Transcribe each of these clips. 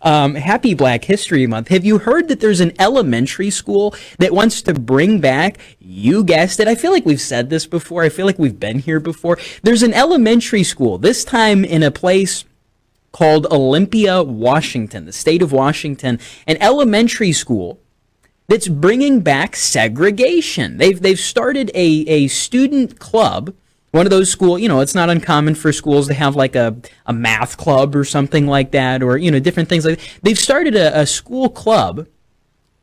Happy Black History Month. Have you heard that there's an elementary school that wants to bring back, you guessed it, I feel like we've said this before, I feel like we've been here before. There's an elementary school, this time in a place called Olympia, Washington, the state of Washington, an elementary school that's bringing back segregation. They've started a student club. One of those school, it's not uncommon for schools to have like a math club or something like that, or, different things like that. They've started a school club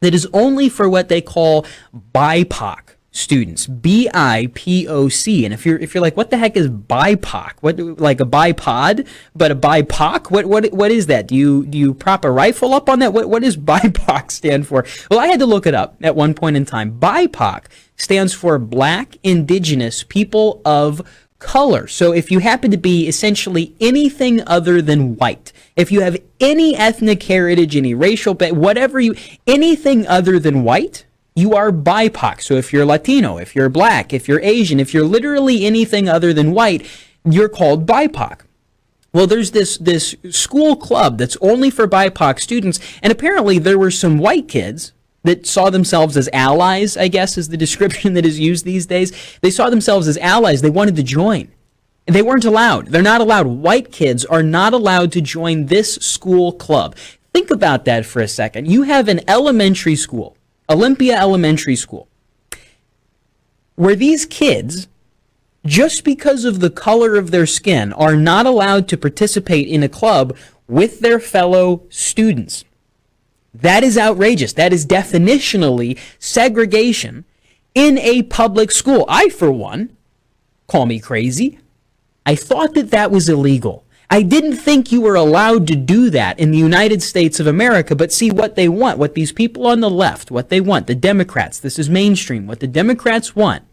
that is only for what they call BIPOC students, BIPOC. And if you're like, what the heck is BIPOC? What, like a bipod, but a BIPOC? What is that? Do you prop a rifle up on that? What does BIPOC stand for? Well, I had to look it up at one point in time. BIPOC stands for Black Indigenous People of Color. So if you happen to be essentially anything other than white, if you have any ethnic heritage, any racial, anything other than white, you are BIPOC. So if you're Latino, if you're Black, if you're Asian, if you're literally anything other than white, you're called BIPOC. Well, there's this school club that's only for BIPOC students, and apparently there were some white kids that saw themselves as allies, I guess is the description that is used these days. They saw themselves as allies. They wanted to join. And they weren't allowed. They're not allowed. White kids are not allowed to join this school club. Think about that for a second. You have an elementary school, Olympia Elementary School, where these kids, just because of the color of their skin, are not allowed to participate in a club with their fellow students. That is outrageous. That is definitionally segregation in a public school. I, for one, call me crazy, I thought that was illegal. I didn't think you were allowed to do that in the United States of America, but see what they want, what these people on the left, what they want, the Democrats, this is mainstream, what the Democrats want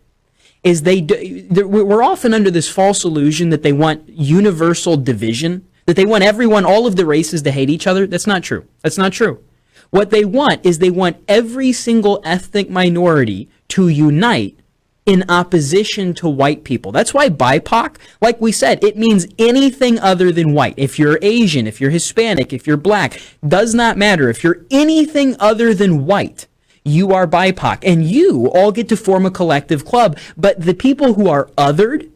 is we're often under this false illusion that they want universal division, that they want everyone, all of the races to hate each other. That's not true. That's not true. What they want is they want every single ethnic minority to unite in opposition to white people. That's why BIPOC, like we said, it means anything other than white. If you're Asian, if you're Hispanic, if you're Black, does not matter. If you're anything other than white, you are BIPOC. And you all get to form a collective club. But the people who are othered,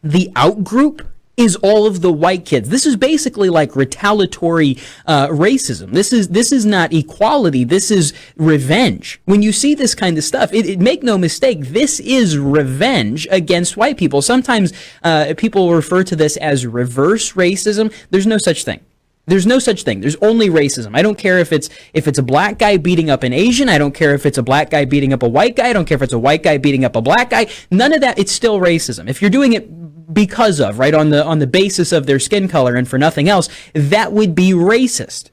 the outgroup, is all of the white kids. This is basically like retaliatory racism. This is not equality. This is revenge. When you see this kind of stuff, make no mistake, this is revenge against white people. Sometimes people refer to this as reverse racism. There's no such thing. There's no such thing. There's only racism. I don't care if it's a black guy beating up an Asian. I don't care if it's a black guy beating up a white guy. I don't care if it's a white guy beating up a black guy. None of that. It's still racism. If you're doing it because of, right, on the basis of their skin color and for nothing else, that would be racist.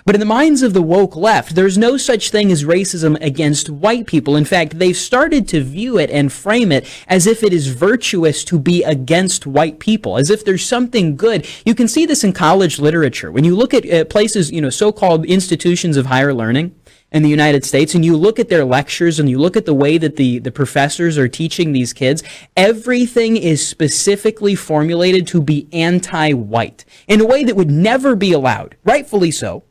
But in the minds of the woke left, there's no such thing as racism against white people. In fact, they've started to view it and frame it as if it is virtuous to be against white people, as if there's something good. You can see this in college literature. When you look at places, so-called institutions of higher learning in the United States, and you look at their lectures and you look at the way that the professors are teaching these kids, everything is specifically formulated to be anti-white in a way that would never be allowed, rightfully so.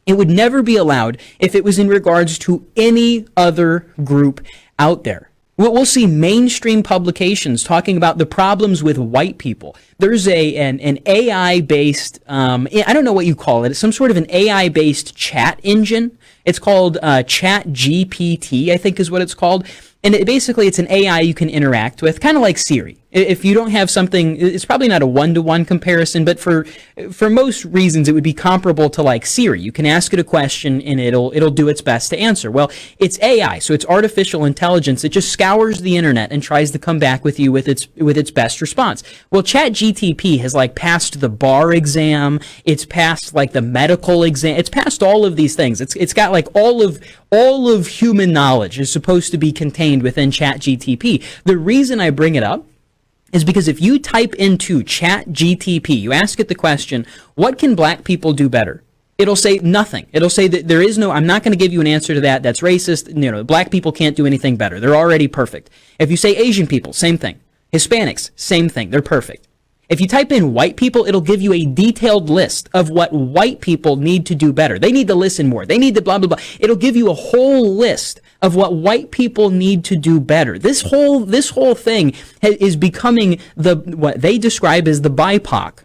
It would never be allowed if it was in regards to any other group out there. We'll see mainstream publications talking about the problems with white people. There's an AI-based, I don't know what you call it, it's some sort of an AI-based chat engine. It's called ChatGPT, I think is what it's called. And it's an AI you can interact with, kind of like Siri. If you don't have something, it's probably not a one-to-one comparison, but for most reasons, it would be comparable to like Siri. You can ask it a question and it'll do its best to answer. Well, it's AI, so it's artificial intelligence. It just scours the internet and tries to come back with you with its best response. Well, ChatGPT has like passed the bar exam. It's passed like the medical exam. It's passed all of these things. It's got like all of human knowledge is supposed to be contained within ChatGPT. The reason I bring it up is because if you type into ChatGPT, you ask it the question, what can black people do better? It'll say nothing. It'll say that there is no, I'm not going to give you an answer to that. That's racist. Black people can't do anything better. They're already perfect. If you say Asian people, same thing. Hispanics, same thing. They're perfect. If you type in white people, it'll give you a detailed list of what white people need to do better. They need to listen more. They need to blah, blah, blah. It'll give you a whole list of what white people need to do better. This whole thing is becoming what they describe as the BIPOC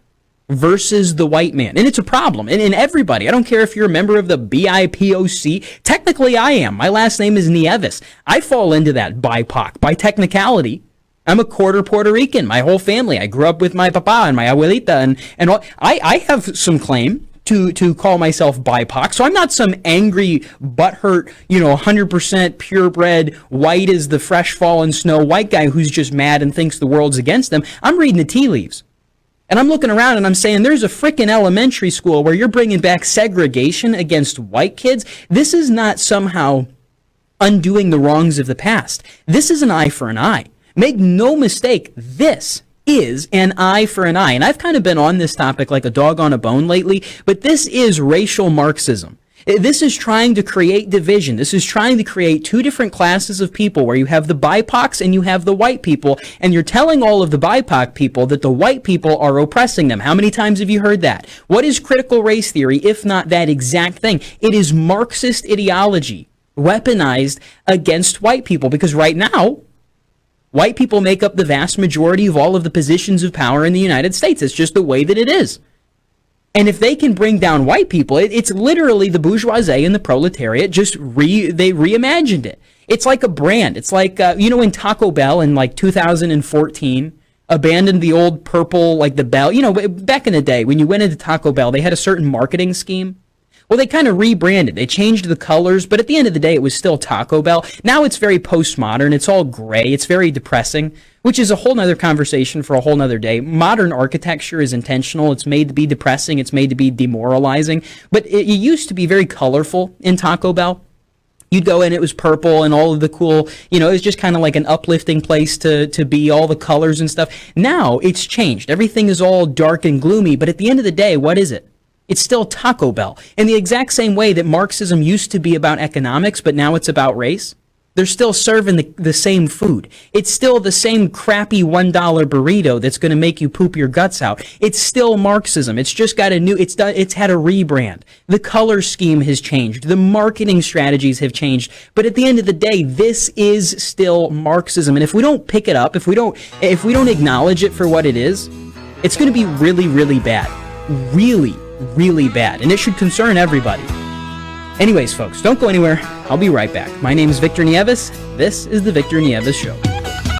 versus the white man. And it's a problem. And everybody, I don't care if you're a member of the BIPOC. Technically, I am. My last name is Nieves. I fall into that BIPOC by technicality. I'm a quarter Puerto Rican. My whole family. I grew up with my papa and my abuelita and all. I have some claim to call myself BIPOC. So I'm not some angry, butthurt, 100% purebred, white as the fresh fallen snow white guy who's just mad and thinks the world's against them. I'm reading the tea leaves. And I'm looking around and I'm saying there's a freaking elementary school where you're bringing back segregation against white kids. This is not somehow undoing the wrongs of the past. This is an eye for an eye. Make no mistake, this is an eye for an eye. And I've kind of been on this topic like a dog on a bone lately, but this is racial Marxism. This is trying to create division. This is trying to create two different classes of people where you have the BIPOCs and you have the white people, and you're telling all of the BIPOC people that the white people are oppressing them. How many times have you heard that? What is critical race theory if not that exact thing? It is Marxist ideology weaponized against white people, because right now, white people make up the vast majority of all of the positions of power in the United States. It's just the way that it is. And if they can bring down white people, it's literally the bourgeoisie and the proletariat just they reimagined it. It's like a brand. It's like, when Taco Bell in like 2014 abandoned the old purple, like the bell. Back in the day when you went into Taco Bell, they had a certain marketing scheme. Well, they kind of rebranded. They changed the colors, but at the end of the day, it was still Taco Bell. Now it's very postmodern. It's all gray. It's very depressing, which is a whole nother conversation for a whole nother day. Modern architecture is intentional. It's made to be depressing. It's made to be demoralizing. But it used to be very colorful in Taco Bell. You'd go in, it was purple and all of the cool, it was just kind of like an uplifting place to be, all the colors and stuff. Now it's changed. Everything is all dark and gloomy, but at the end of the day, what is it? It's still Taco Bell. In the exact same way that Marxism used to be about economics, but now it's about race. They're still serving the same food. It's still the same crappy $1 burrito that's going to make you poop your guts out. It's still Marxism. It's just got it's had a rebrand. The color scheme has changed. The marketing strategies have changed. But at the end of the day, this is still Marxism. And if we don't pick it up, if we don't acknowledge it for what it is, it's going to be really, really bad. Really, really bad. And it should concern everybody. Anyways, folks, don't go anywhere. I'll be right back. My name is Victor Nieves. This is The Victor Nieves Show.